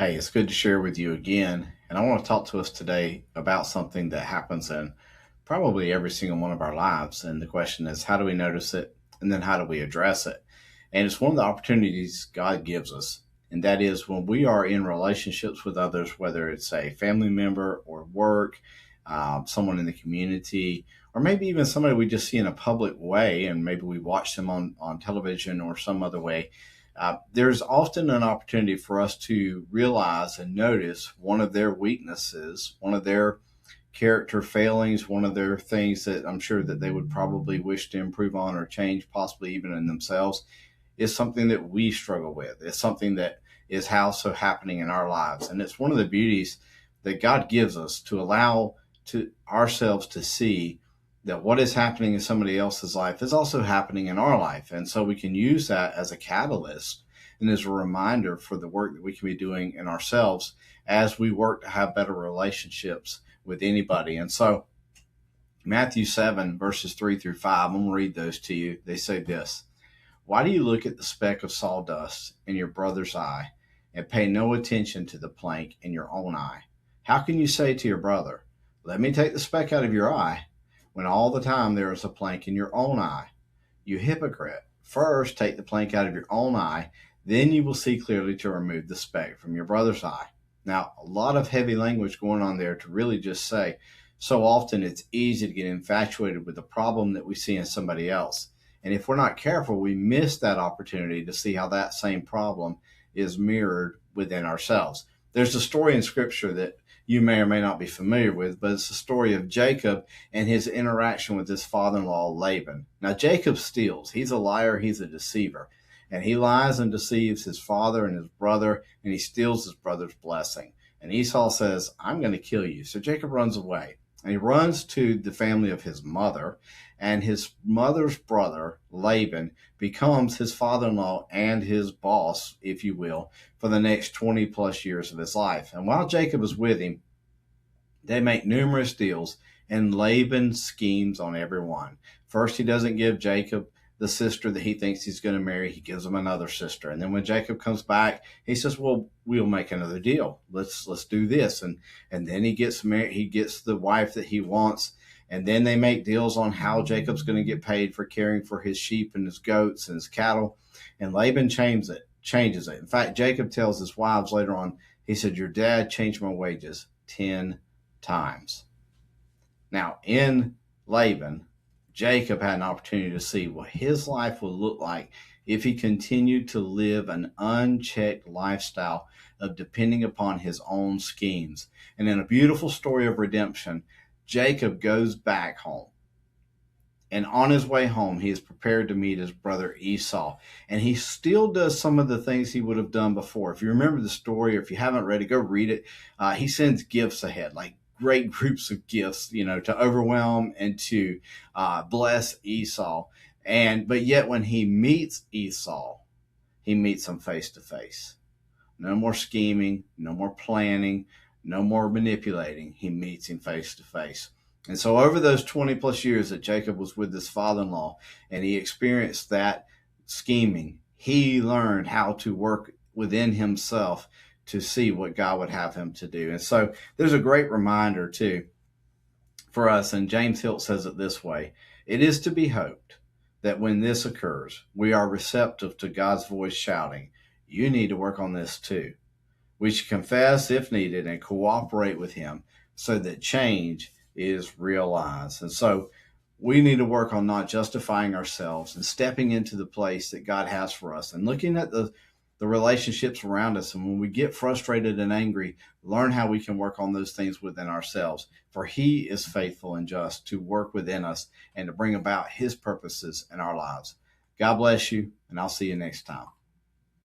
Hey, it's good to share with you again. And I want to talk to us today about something that happens in probably every single one of our lives. And the question is, how do we notice it? And then how do we address it? And it's one of the opportunities God gives us. And that is when we are in relationships with others, whether it's a family member or work, someone in the community, or maybe even somebody we just see in a public way, and maybe we watch them on television or some other way. There's often an opportunity for us to realize and notice one of their weaknesses, one of their character failings, one of their things that I'm sure that they would probably wish to improve on or change, possibly even in themselves, is something that we struggle with. It's something that is also happening in our lives. And it's one of the beauties that God gives us to allow to ourselves to see that what is happening in somebody else's life is also happening in our life. And so we can use that as a catalyst and as a reminder for the work that we can be doing in ourselves as we work to have better relationships with anybody. And so Matthew 7, verses 3 through 5, I'm going to read those to you. They say this: Why do you look at the speck of sawdust in your brother's eye and pay no attention to the plank in your own eye? How can you say to your brother, let me take the speck out of your eye, when all the time there is a plank in your own eye? You hypocrite, first take the plank out of your own eye, then you will see clearly to remove the speck from your brother's eye. Now, a lot of heavy language going on there to really just say, so often it's easy to get infatuated with the problem that we see in somebody else. And if we're not careful, we miss that opportunity to see how that same problem is mirrored within ourselves. There's a story in scripture that you may or may not be familiar with, but it's the story of Jacob and his interaction with his father-in-law, Laban. Now, Jacob steals. He's a liar. He's a deceiver. And he lies and deceives his father and his brother, and he steals his brother's blessing. And Esau says, I'm going to kill you. So Jacob runs away. And he runs to the family of his mother, and his mother's brother, Laban, becomes his father-in-law and his boss, if you will, for the next 20 plus years of his life. And while Jacob is with him, they make numerous deals, and Laban schemes on every one. First, he doesn't give Jacob the sister that he thinks he's going to marry. He gives him another sister. And then when Jacob comes back, he says, well, we'll make another deal. Let's do this. And then he gets married. He gets the wife that he wants. And then they make deals on how Jacob's going to get paid for caring for his sheep and his goats and his cattle. And Laban changes it. In fact, Jacob tells his wives later on, he said, your dad changed my wages 10 times. Now, in Laban, Jacob had an opportunity to see what his life would look like if he continued to live an unchecked lifestyle of depending upon his own schemes. And in a beautiful story of redemption, Jacob goes back home. And on his way home, he is prepared to meet his brother Esau. And he still does some of the things he would have done before. If you remember the story, or if you haven't read it, go read it. He sends gifts ahead, like great groups of gifts, to overwhelm and to bless Esau. But yet when he meets Esau, he meets him face to face. No more scheming, no more planning, no more manipulating. He meets him face to face. And so over those 20 plus years that Jacob was with his father-in-law and he experienced that scheming, he learned how to work within himself to see what God would have him to do. And so there's a great reminder too for us. And James Hilt says it this way: it is to be hoped that when this occurs, we are receptive to God's voice shouting, you need to work on this too. We should confess if needed and cooperate with him so that change is realized. And so we need to work on not justifying ourselves and stepping into the place that God has for us and looking at the relationships around us. And when we get frustrated and angry, learn how we can work on those things within ourselves. For he is faithful and just to work within us and to bring about his purposes in our lives. God bless you, and I'll see you next time.